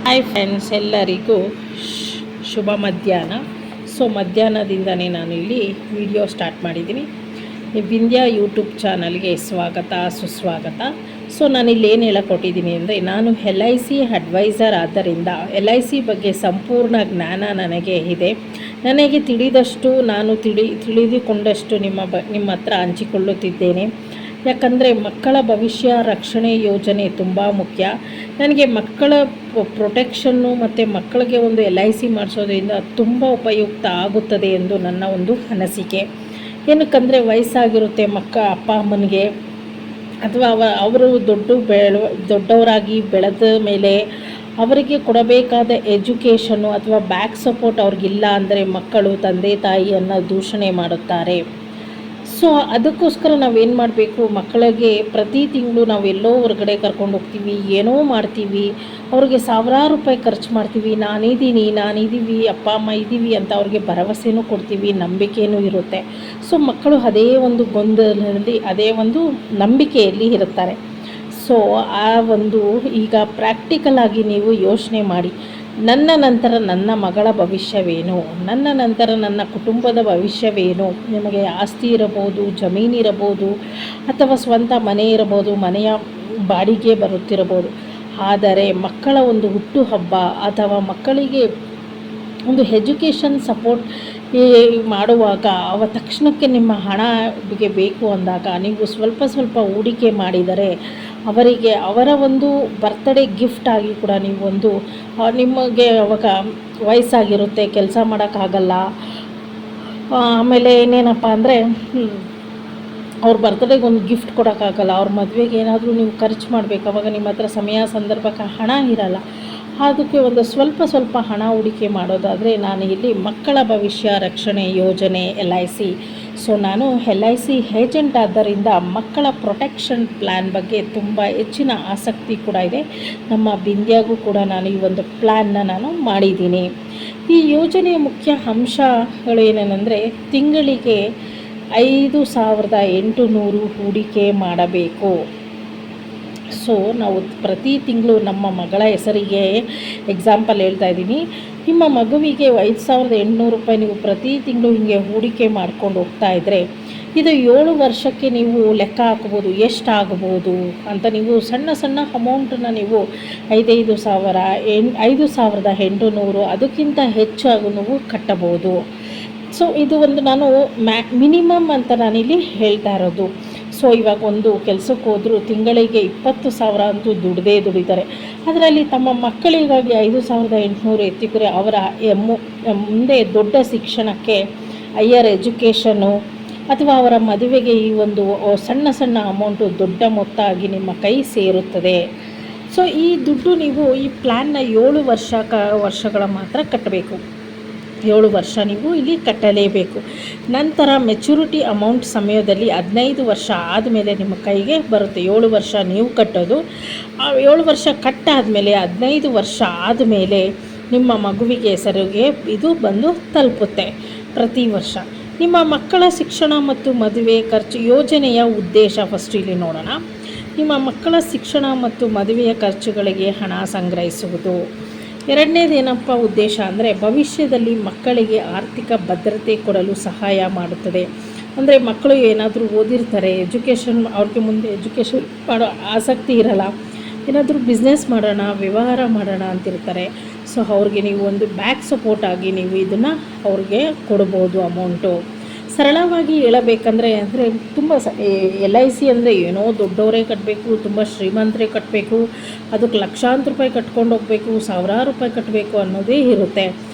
Hi friends, ಎಲ್ಲರಿಗೂ ಶುಭ ಮಧ್ಯಾಹ್ನ. ಮಧ್ಯಾಹ್ನದಿಂದನೇ ನಾನು ಇಲ್ಲಿ ವಿಡಿಯೋ ಸ್ಟಾರ್ಟ್ ಮಾಡಿದ್ದೀನಿ. ವಿಂಧ್ಯ ಯೂಟ್ಯೂಬ್ ಚಾನಲ್ಗೆ ಸ್ವಾಗತ, ಸುಸ್ವಾಗತ. ನಾನಿಲ್ಲಿ ಏನು ಹೇಳಕೊಟ್ಟಿದ್ದೀನಿ ಅಂದರೆ, ನಾನು LIC ಅಡ್ವೈಸರ್ ಆದ್ದರಿಂದ LIC ಬಗ್ಗೆ ಸಂಪೂರ್ಣ ಜ್ಞಾನ ನನಗೆ ಇದೆ. ನನಗೆ ತಿಳಿದಷ್ಟು ನಾನು ತಿಳಿದುಕೊಂಡಷ್ಟು ನಿಮ್ಮ ಹತ್ರ ಹಂಚಿಕೊಳ್ಳುತ್ತಿದ್ದೇನೆ. ಯಾಕಂದರೆ ಮಕ್ಕಳ ಭವಿಷ್ಯ ರಕ್ಷಣೆ ಯೋಜನೆ ತುಂಬ ಮುಖ್ಯ. ನನಗೆ ಮಕ್ಕಳ ಪ್ರೊಟೆಕ್ಷನ್ನು ಮತ್ತು ಮಕ್ಕಳಿಗೆ ಒಂದು LIC ಮಾಡಿಸೋದ್ರಿಂದ ತುಂಬ ಉಪಯುಕ್ತ ಆಗುತ್ತದೆ ಎಂದು ನನ್ನ ಒಂದು ಅನಿಸಿಕೆ. ಏನಕ್ಕಂದರೆ ವಯಸ್ಸಾಗಿರುತ್ತೆ ಅಪ್ಪ ಅಮ್ಮನಿಗೆ, ಅಥವಾ ಅವರು ದೊಡ್ಡವರಾಗಿ ಬೆಳೆದ ಮೇಲೆ ಅವರಿಗೆ ಕೊಡಬೇಕಾದ ಎಜುಕೇಷನ್ನು ಅಥವಾ ಬ್ಯಾಕ್ ಸಪೋರ್ಟ್ ಅವ್ರಿಗಿಲ್ಲ ಅಂದರೆ ಮಕ್ಕಳು ತಂದೆ ತಾಯಿಯನ್ನು ದೂಷಣೆ ಮಾಡುತ್ತಾರೆ. ಅದಕ್ಕೋಸ್ಕರ ನಾವೇನು ಮಾಡಬೇಕು, ಮಕ್ಕಳಿಗೆ ಪ್ರತಿ ತಿಂಗಳು ನಾವು ಎಲ್ಲೋ ಹೊರಗಡೆ ಕರ್ಕೊಂಡು ಹೋಗ್ತೀವಿ, ಏನೋ ಮಾಡ್ತೀವಿ, ಅವ್ರಿಗೆ ಸಾವಿರಾರು ರೂಪಾಯಿ ಖರ್ಚು ಮಾಡ್ತೀವಿ. ನಾನಿದ್ದೀವಿ, ಅಪ್ಪ ಅಮ್ಮ ಇದ್ದೀವಿ ಅಂತ ಅವ್ರಿಗೆ ಭರವಸೆನೂ ಕೊಡ್ತೀವಿ, ನಂಬಿಕೆಯೂ ಇರುತ್ತೆ. ಮಕ್ಕಳು ಅದೇ ಒಂದು ಗೊಂದಲದಲ್ಲಿ, ಅದೇ ಒಂದು ನಂಬಿಕೆಯಲ್ಲಿ ಇರುತ್ತಾರೆ. ಈಗ ಪ್ರಾಕ್ಟಿಕಲ್ ಆಗಿ ನೀವು ಯೋಚನೆ ಮಾಡಿ, ನನ್ನ ನಂತರ ನನ್ನ ಮಗಳ ಭವಿಷ್ಯವೇನು, ನನ್ನ ನಂತರ ನನ್ನ ಕುಟುಂಬದ ಭವಿಷ್ಯವೇನು. ನಿಮಗೆ ಆಸ್ತಿ ಇರಬಹುದು, ಜಮೀನಿರಬಹುದು, ಅಥವಾ ಸ್ವಂತ ಮನೆ ಇರಬಹುದು, ಮನೆಯ ಬಾಡಿಗೆ ಬರುತ್ತಿರಬಹುದು. ಆದರೆ ಮಕ್ಕಳ ಒಂದು ಹುಟ್ಟುಹಬ್ಬ ಅಥವಾ ಮಕ್ಕಳಿಗೆ ಒಂದು ಎಜುಕೇಷನ್ ಸಪೋರ್ಟ್ ಮಾಡುವಾಗ ತಕ್ಷಣಕ್ಕೆ ನಿಮ್ಮ ಹಣಕ್ಕೆ ಬೇಕು ಅಂದಾಗ ನೀವು ಸ್ವಲ್ಪ ಹೂಡಿಕೆ ಮಾಡಿದರೆ ಅವರಿಗೆ ಅವರ ಒಂದು ಬರ್ತ್ಡೇ ಗಿಫ್ಟ್ ಆಗಿ ಕೂಡ ನೀವು ನಿಮಗೆ ಅವಾಗ ವಯಸ್ಸಾಗಿರುತ್ತೆ, ಕೆಲಸ ಮಾಡೋಕ್ಕಾಗಲ್ಲ. ಆಮೇಲೆ ಇನ್ನೇನಪ್ಪ ಅಂದರೆ ಅವ್ರ ಬರ್ತ್ಡೇಗೆ ಒಂದು ಗಿಫ್ಟ್ ಕೊಡೋಕ್ಕಾಗಲ್ಲ, ಅವ್ರ ಮದುವೆಗೆ ಏನಾದರೂ ನೀವು ಖರ್ಚು ಮಾಡಬೇಕು, ಅವಾಗ ನಿಮ್ಮ ಹತ್ರ ಸಮಯ ಸಂದರ್ಭಕ್ಕೆ ಹಣ ಇರಲ್ಲ. ಅದಕ್ಕೆ ಒಂದು ಸ್ವಲ್ಪ ಹಣ ಹೂಡಿಕೆ ಮಾಡೋದಾದರೆ ನಾನು ಇಲ್ಲಿ ಮಕ್ಕಳ ಭವಿಷ್ಯ ರಕ್ಷಣೆ ಯೋಜನೆ LIC. ನಾನು LIC ಏಜೆಂಟ್ ಆದ್ದರಿಂದ ಮಕ್ಕಳ ಪ್ರೊಟೆಕ್ಷನ್ ಪ್ಲ್ಯಾನ್ ಬಗ್ಗೆ ತುಂಬ ಹೆಚ್ಚಿನ ಆಸಕ್ತಿ ಕೂಡ ಇದೆ. ನಮ್ಮ ವಿಂಧ್ಯಾಗೂ ಕೂಡ ನಾನು ಈ ಒಂದು ಪ್ಲ್ಯಾನ್ನ ನಾನು ಮಾಡಿದ್ದೀನಿ. ಈ ಯೋಜನೆಯ ಮುಖ್ಯ ಅಂಶಗಳು ಏನೇನೆಂದರೆ, ತಿಂಗಳಿಗೆ 5,800 ಹೂಡಿಕೆ ಮಾಡಬೇಕು. ನಾವು ಪ್ರತಿ ತಿಂಗಳು ನಮ್ಮ ಮಗಳ ಹೆಸರಿಗೆ ಎಕ್ಸಾಂಪಲ್ ಹೇಳ್ತಾ ಇದ್ದೀನಿ. ನಿಮ್ಮ ಮಗುವಿಗೆ 5,800 ರೂಪಾಯಿ ನೀವು ಪ್ರತಿ ತಿಂಗಳು ಹೀಗೆ ಹೂಡಿಕೆ ಮಾಡ್ಕೊಂಡು ಹೋಗ್ತಾ ಇದ್ದರೆ, ಇದು 7 ವರ್ಷಕ್ಕೆ ನೀವು ಲೆಕ್ಕ ಹಾಕ್ಬೋದು ಎಷ್ಟಾಗ್ಬೋದು ಅಂತ. ನೀವು ಸಣ್ಣ ಅಮೌಂಟನ್ನು ನೀವು 5,800 ಅದಕ್ಕಿಂತ ಹೆಚ್ಚಾಗಿ ನೀವು ಕಟ್ಟಬಹುದು. ಇದು ಒಂದು ನಾನು ಮಿನಿಮಮ್ ಅಂತ ನಾನಿಲ್ಲಿ ಹೇಳ್ತಾ ಇರೋದು. ಇವಾಗ ಒಂದು ಕೆಲಸಕ್ಕೆ ಹೋದರೂ ತಿಂಗಳಿಗೆ 20,000 ಅಂತೂ ದುಡಿತಾರೆ. ಅದರಲ್ಲಿ ತಮ್ಮ ಮಕ್ಕಳಿಗಾಗಿ 5,800 ಎತ್ತಿದರೆ ಅವರ ಮುಂದೆ ದೊಡ್ಡ ಶಿಕ್ಷಣಕ್ಕೆ, ಹೈಯರ್ ಎಜುಕೇಷನ್ನು ಅಥವಾ ಅವರ ಮದುವೆಗೆ ಈ ಒಂದು ಸಣ್ಣ ಅಮೌಂಟು ದೊಡ್ಡ ಮೊತ್ತ ಆಗಿ ನಿಮ್ಮ ಕೈ ಸೇರುತ್ತದೆ. ಈ ದುಡ್ಡು ನೀವು ಈ ಪ್ಲ್ಯಾನ್ನ 7 ವರ್ಷಗಳ ಮಾತ್ರ ಕಟ್ಟಬೇಕು. 7 ವರ್ಷ ನೀವು ಇಲ್ಲಿ ಕಟ್ಟಲೇಬೇಕು. ನಂತರ ಮೆಚುರಿಟಿ ಅಮೌಂಟ್ ಸಮಯದಲ್ಲಿ 15 ವರ್ಷ ಆದಮೇಲೆ ನಿಮ್ಮ ಕೈಗೆ ಬರುತ್ತೆ. 7 ವರ್ಷ ನೀವು ಕಟ್ಟೋದು, 7 ವರ್ಷ ಕಟ್ಟಾದಮೇಲೆ 15 ವರ್ಷ ಆದಮೇಲೆ ನಿಮ್ಮ ಮಗುವಿಗೆ ಹೆಸರಿಗೆ ಇದು ಬಂದು ತಲುಪುತ್ತೆ ಪ್ರತಿ ವರ್ಷ. ನಿಮ್ಮ ಮಕ್ಕಳ ಶಿಕ್ಷಣ ಮತ್ತು ಮದುವೆ ಖರ್ಚು ಯೋಜನೆಯ ಉದ್ದೇಶ ಫಸ್ಟ್ ಇಲ್ಲಿ ನೋಡೋಣ. ನಿಮ್ಮ ಮಕ್ಕಳ ಶಿಕ್ಷಣ ಮತ್ತು ಮದುವೆಯ ಖರ್ಚುಗಳಿಗೆ ಹಣ ಸಂಗ್ರಹಿಸುವುದು. ಎರಡನೇದೇನಪ್ಪ ಉದ್ದೇಶ ಅಂದರೆ, ಭವಿಷ್ಯದಲ್ಲಿ ಮಕ್ಕಳಿಗೆ ಆರ್ಥಿಕ ಭದ್ರತೆ ಕೊಡಲು ಸಹಾಯ ಮಾಡುತ್ತದೆ. ಅಂದರೆ ಮಕ್ಕಳು ಏನಾದರೂ ಓದಿರ್ತಾರೆ, ಅವ್ರಿಗೆ ಮುಂದೆ ಎಜುಕೇಷನ್ ಮಾಡೋ ಆಸಕ್ತಿ ಇರಲ್ಲ, ಏನಾದರೂ ಬಿಸ್ನೆಸ್ ಮಾಡೋಣ, ವ್ಯವಹಾರ ಮಾಡೋಣ ಅಂತಿರ್ತಾರೆ. ಅವ್ರಿಗೆ ನೀವು ಒಂದು ಬ್ಯಾಕ್ ಸಪೋರ್ಟ್ ಆಗಿ ನೀವು ಇದನ್ನು ಅವ್ರಿಗೆ ಕೊಡ್ಬೋದು ಅಮೌಂಟು. ಸರಳವಾಗಿ ಹೇಳಬೇಕಂದ್ರೆ ತುಂಬ LIC ಅಂದರೆ ಏನೋ ದೊಡ್ಡವರೇ ಕಟ್ಟಬೇಕು, ತುಂಬ ಶ್ರೀಮಂತರೇ ಕಟ್ಟಬೇಕು, ಅದಕ್ಕೆ ಲಕ್ಷಾಂತರ ರೂಪಾಯಿ ಕಟ್ಕೊಂಡು ಹೋಗಬೇಕು, ಸಾವಿರಾರು ರೂಪಾಯಿ ಕಟ್ಟಬೇಕು ಅನ್ನೋದೇ ಇರುತ್ತೆ.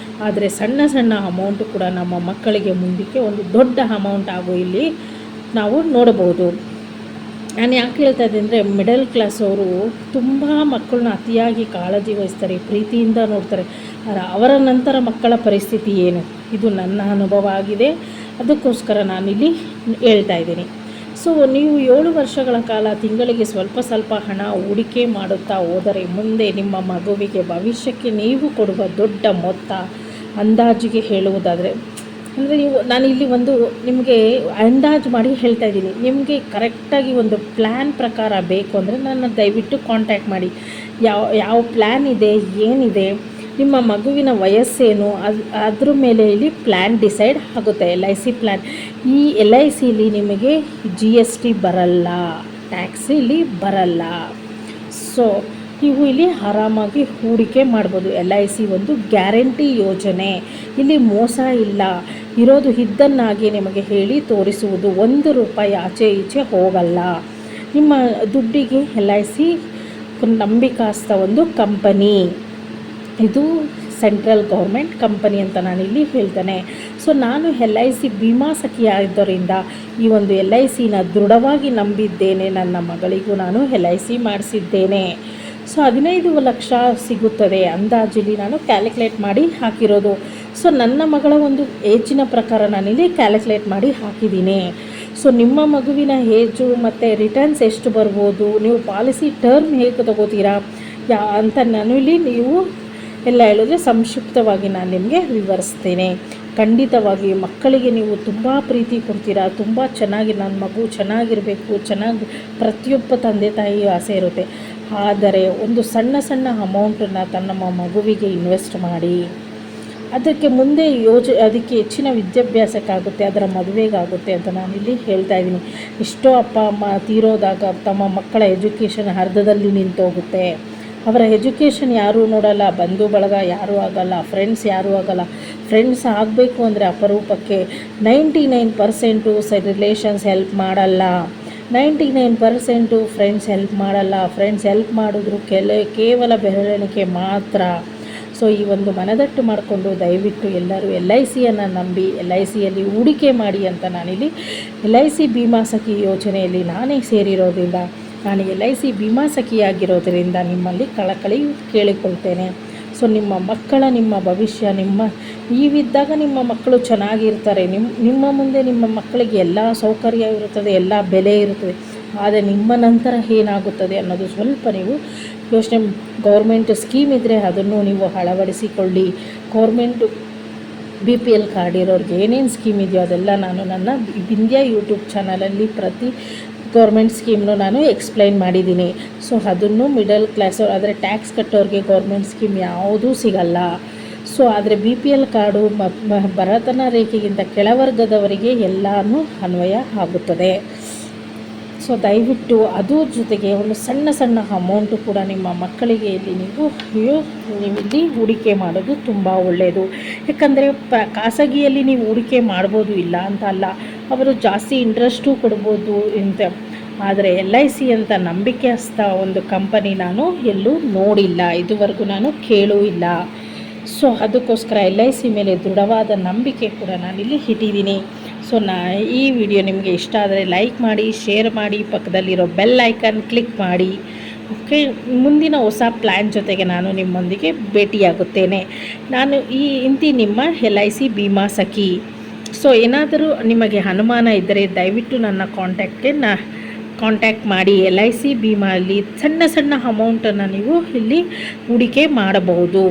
ಆದರೆ ಸಣ್ಣ ಅಮೌಂಟು ಕೂಡ ನಮ್ಮ ಮಕ್ಕಳಿಗೆ ಮುಂದಕ್ಕೆ ಒಂದು ದೊಡ್ಡ ಅಮೌಂಟ್ ಆಗೋ ಇಲ್ಲಿ ನಾವು ನೋಡ್ಬೋದು. ನಾನು ಯಾಕೆ ಹೇಳ್ತಾ ಇದ್ದೆ ಅಂದರೆ, ಮಿಡಲ್ ಕ್ಲಾಸ್ ಅವರು ತುಂಬ ಮಕ್ಕಳನ್ನ ಅತಿಯಾಗಿ ಕಾಳಜಿ ವಹಿಸ್ತಾರೆ, ಪ್ರೀತಿಯಿಂದ ನೋಡ್ತಾರೆ. ಅವರ ನಂತರ ಮಕ್ಕಳ ಪರಿಸ್ಥಿತಿ ಏನು, ಇದು ನನ್ನ ಅನುಭವ ಆಗಿದೆ. ಅದಕ್ಕೋಸ್ಕರ ನಾನಿಲ್ಲಿ ಹೇಳ್ತಾ ಇದ್ದೀನಿ. ನೀವು 7 ವರ್ಷಗಳ ಕಾಲ ತಿಂಗಳಿಗೆ ಸ್ವಲ್ಪ ಹಣ ಹೂಡಿಕೆ ಮಾಡುತ್ತಾ ಹೋದರೆ ಮುಂದೆ ನಿಮ್ಮ ಮಗುವಿಗೆ ಭವಿಷ್ಯಕ್ಕೆ ನೀವು ಕೊಡುವ ದೊಡ್ಡ ಮೊತ್ತ, ಅಂದಾಜಿಗೆ ಹೇಳುವುದಾದರೆ ಅಂದರೆ ನಾನು ಇಲ್ಲಿ ಒಂದು ನಿಮಗೆ ಅಂದಾಜು ಮಾಡಿ ಹೇಳ್ತಾ ಇದ್ದೀನಿ. ನಿಮಗೆ ಕರೆಕ್ಟಾಗಿ ಒಂದು ಪ್ಲ್ಯಾನ್ ಪ್ರಕಾರ ಬೇಕು ಅಂದರೆ ನನ್ನ ದಯವಿಟ್ಟು ಕಾಂಟ್ಯಾಕ್ಟ್ ಮಾಡಿ. ಯಾವ ಪ್ಲ್ಯಾನ್ ಇದೆ, ಏನಿದೆ, ನಿಮ್ಮ ಮಗುವಿನ ವಯಸ್ಸೇನು, ಅದ್ರ ಮೇಲೆ ಇಲ್ಲಿ ಪ್ಲ್ಯಾನ್ ಡಿಸೈಡ್ ಆಗುತ್ತೆ. LIC plan. ಈ LICಲಿ ನಿಮಗೆ GST ಬರಲ್ಲ, ಟ್ಯಾಕ್ಸ್ ಇಲ್ಲಿ ಬರಲ್ಲ. ಸೊ ನೀವು ಇಲ್ಲಿ ಆರಾಮಾಗಿ ಹೂಡಿಕೆ ಮಾಡ್ಬೋದು. LIC ಒಂದು ಗ್ಯಾರಂಟಿ ಯೋಜನೆ, ಇಲ್ಲಿ ಮೋಸ ಇಲ್ಲ. ಇರೋದು ಇದ್ದನ್ನಾಗಿ ನಿಮಗೆ ಹೇಳಿ ತೋರಿಸುವುದು. 1 ರೂಪಾಯಿ ಆಚೆ ಈಚೆ ಹೋಗಲ್ಲ. ನಿಮ್ಮ ದುಡ್ಡಿಗೆ LIC ನಂಬಿಕಾಸ್ಥ ಒಂದು ಕಂಪನಿ. ಇದು ಸೆಂಟ್ರಲ್ ಗೌರ್ಮೆಂಟ್ ಕಂಪನಿ ಅಂತ ನಾನಿಲ್ಲಿ ಹೇಳ್ತೇನೆ. ಸೊ ನಾನು LIC ಭೀಮಾ ಸಖಿಯಾದ್ದರಿಂದ ಈ ಒಂದು LICನ ದೃಢವಾಗಿ ನಂಬಿದ್ದೇನೆ. ನನ್ನ ಮಗಳಿಗೂ ನಾನು LIC ಮಾಡಿಸಿದ್ದೇನೆ. ಸೊ 15 ಲಕ್ಷ ಸಿಗುತ್ತದೆ ಅಂದಾಜಲ್ಲಿ ನಾನು ಕ್ಯಾಲ್ಕುಲೇಟ್ ಮಾಡಿ ಹಾಕಿರೋದು. ಸೊ ನನ್ನ ಮಗಳ ಒಂದು ಏಜಿನ ಪ್ರಕಾರ ನಾನಿಲ್ಲಿ ಕ್ಯಾಲ್ಕುಲೇಟ್ ಮಾಡಿ ಹಾಕಿದ್ದೀನಿ. ಸೊ ನಿಮ್ಮ ಮಗುವಿನ ಏಜು ಮತ್ತು ರಿಟರ್ನ್ಸ್ ಎಷ್ಟು ಬರ್ಬೋದು, ನೀವು ಪಾಲಿಸಿ ಟರ್ಮ್ ಹೇಗೆ ತಗೋತೀರಾ ಅಂತ ನಾನು ಇಲ್ಲಿ ನೀವು ಎಲ್ಲ ಹೇಳಿದ್ರೆ ಸಂಕ್ಷಿಪ್ತವಾಗಿ ನಾನು ನಿಮಗೆ ವಿವರಿಸ್ತೇನೆ. ಖಂಡಿತವಾಗಿ ಮಕ್ಕಳಿಗೆ ನೀವು ತುಂಬ ಪ್ರೀತಿ ಕೊಡ್ತೀರಾ, ತುಂಬ ಚೆನ್ನಾಗಿ ನನ್ನ ಮಗು ಚೆನ್ನಾಗಿರಬೇಕು, ಪ್ರತಿಯೊಬ್ಬ ತಂದೆ ತಾಯಿ ಆಸೆ ಇರುತ್ತೆ. ಆದರೆ ಒಂದು ಸಣ್ಣ ಅಮೌಂಟನ್ನು ತನ್ನ ಮಗುವಿಗೆ ಇನ್ವೆಸ್ಟ್ ಮಾಡಿ, ಅದಕ್ಕೆ ಮುಂದೆ ಅದಕ್ಕೆ ಹೆಚ್ಚಿನ ವಿದ್ಯಾಭ್ಯಾಸಕ್ಕಾಗುತ್ತೆ, ಅದರ ಮದುವೆಗಾಗುತ್ತೆ ಅಂತ ನಾನಿಲ್ಲಿ ಹೇಳ್ತಾ ಇದ್ದೀನಿ. ಎಷ್ಟೋ ಅಪ್ಪ ಅಮ್ಮ ತೀರೋದಾಗ ತಮ್ಮ ಮಕ್ಕಳ ಎಜುಕೇಷನ್ ಅರ್ಧದಲ್ಲಿ ನಿಂತೋಗುತ್ತೆ. ಅವರ ಎಜುಕೇಷನ್ ಯಾರೂ ನೋಡಲ್ಲ, ಬಂಧು ಬಳಗ ಯಾರೂ ಆಗಲ್ಲ, ಫ್ರೆಂಡ್ಸ್ ಯಾರೂ ಆಗಲ್ಲ. ಫ್ರೆಂಡ್ಸ್ ಆಗಬೇಕು ಅಂದರೆ ಅಪರೂಪಕ್ಕೆ 99% ರಿಲೇಷನ್ಸ್ ಹೆಲ್ಪ್ ಮಾಡಲ್ಲ, 99% ಫ್ರೆಂಡ್ಸ್ ಹೆಲ್ಪ್ ಮಾಡಲ್ಲ. ಫ್ರೆಂಡ್ಸ್ ಹೆಲ್ಪ್ ಮಾಡಿದ್ರು ಕೇವಲ ಬೆರಳೆಣಿಕೆ ಮಾತ್ರ. ಸೊ ಈ ಒಂದು ಮನದಟ್ಟು ಮಾಡಿಕೊಂಡು ದಯವಿಟ್ಟು ಎಲ್ಲರೂ LICಯನ್ನು ನಂಬಿ LICಯಲ್ಲಿ ಹೂಡಿಕೆ ಮಾಡಿ ಅಂತ ನಾನಿಲ್ಲಿ LIC ಭೀಮಾ ಸಖಿ ಯೋಜನೆಯಲ್ಲಿ ನಾನೇ ಸೇರಿರೋದ್ರಿಂದ, ನಾನು LIC ಭೀಮಾ ಸಖಿಯಾಗಿರೋದರಿಂದ ನಿಮ್ಮಲ್ಲಿ ಕಳಕಳಿ ಕೇಳಿಕೊಳ್ತೇನೆ. ಸೊ ನಿಮ್ಮ ಭವಿಷ್ಯ ನೀವಿದ್ದಾಗ ನಿಮ್ಮ ಮಕ್ಕಳು ಚೆನ್ನಾಗಿರ್ತಾರೆ. ನಿಮ್ಮ ಮುಂದೆ ನಿಮ್ಮ ಮಕ್ಕಳಿಗೆ ಎಲ್ಲ ಸೌಕರ್ಯ ಇರುತ್ತದೆ, ಎಲ್ಲ ಬೆಲೆ ಇರುತ್ತದೆ. ಆದರೆ ನಿಮ್ಮ ನಂತರ ಏನಾಗುತ್ತದೆ ಅನ್ನೋದು ಸ್ವಲ್ಪ ನೀವು ಯೋಚನೆ. ಗೌರ್ಮೆಂಟ್ ಸ್ಕೀಮ್ ಇದ್ದರೆ ಅದನ್ನು ನೀವು ಅಳವಡಿಸಿಕೊಳ್ಳಿ. ಗೌರ್ಮೆಂಟು BPL ಕಾರ್ಡ್ ಇರೋರಿಗೆ ಏನೇನು ಸ್ಕೀಮ್ ಇದೆಯೋ ಅದೆಲ್ಲ ನಾನು ನನ್ನ ವಿಂಧ್ಯ ಯೂಟ್ಯೂಬ್ ಚಾನಲಲ್ಲಿ ಪ್ರತಿ ಗೌರ್ಮೆಂಟ್ ಸ್ಕೀಮ್ನು ನಾನು ಎಕ್ಸ್ಪ್ಲೈನ್ ಮಾಡಿದ್ದೀನಿ. ಸೊ ಅದನ್ನು ಮಿಡಲ್ ಕ್ಲಾಸ್ ಆದರೆ ಟ್ಯಾಕ್ಸ್ ಕಟ್ಟೋರಿಗೆ ಗೌರ್ಮೆಂಟ್ ಸ್ಕೀಮ್ ಯಾವುದೂ ಸಿಗಲ್ಲ. ಸೊ ಆದರೆ BPL ಕಾರ್ಡು ಬಡತನ ರೇಖೆಗಿಂತ ಕೆಳವರ್ಗದವರಿಗೆ ಎಲ್ಲನೂ ಅನ್ವಯ ಆಗುತ್ತದೆ. ಸೊ ದಯವಿಟ್ಟು ಅದ್ರ ಜೊತೆಗೆ ಒಂದು ಸಣ್ಣ ಅಮೌಂಟು ಕೂಡ ನಿಮ್ಮ ಮಕ್ಕಳಿಗೆ ಇಲ್ಲಿ ನೀವಿಲ್ಲಿ ಹೂಡಿಕೆ ಮಾಡೋದು ತುಂಬ ಒಳ್ಳೆಯದು. ಯಾಕಂದರೆ ಖಾಸಗಿಯಲ್ಲಿ ನೀವು ಹೂಡಿಕೆ ಮಾಡ್ಬೋದು, ಇಲ್ಲ ಅಂತ ಅಲ್ಲ, ಅವರು ಜಾಸ್ತಿ ಇಂಟ್ರೆಸ್ಟು ಕೊಡ್ಬೋದು ಅಂತ. ಆದರೆ LIC ಅಂತ ನಂಬಿಕೆಸ್ಥ ಒಂದು ಕಂಪನಿ ನಾನು ಎಲ್ಲೂ ನೋಡಿಲ್ಲ, ಇದುವರೆಗೂ ನಾನು ಕೇಳೂ ಇಲ್ಲ. ಸೊ ಅದಕ್ಕೋಸ್ಕರ LIC ಮೇಲೆ ದೃಢವಾದ ನಂಬಿಕೆ ಕೂಡ ನಾನಿಲ್ಲಿ ಇಟ್ಟಿದ್ದೀನಿ. ಸೊ ಈ ವಿಡಿಯೋ ನಿಮಗೆ ಇಷ್ಟ ಆದರೆ ಲೈಕ್ ಮಾಡಿ, ಶೇರ್ ಮಾಡಿ, ಪಕ್ಕದಲ್ಲಿರೋ ಬೆಲ್ ಐಕನ್ ಕ್ಲಿಕ್ ಮಾಡಿ. ಓಕೆ, ಮುಂದಿನ ಹೊಸ ಪ್ಲ್ಯಾನ್ ಜೊತೆಗೆ ನಾನು ನಿಮ್ಮೊಂದಿಗೆ ಭೇಟಿಯಾಗುತ್ತೇನೆ. ನಾನು ನಿಮ್ಮ LIC ಭೀಮಾ ಸಖಿ. ಸೊ ಏನಾದರೂ ನಿಮಗೆ ಅನುಮಾನ ಇದ್ದರೆ ದಯವಿಟ್ಟು ನನ್ನ ಕಾಂಟ್ಯಾಕ್ಟ್ ಮಾಡಿ. LIC ಭೀಮಾ ಅಲ್ಲಿ ಸಣ್ಣ ಅಮೌಂಟನ್ನು ನೀವು ಇಲ್ಲಿ ಹೂಡಿಕೆ ಮಾಡಬಹುದು.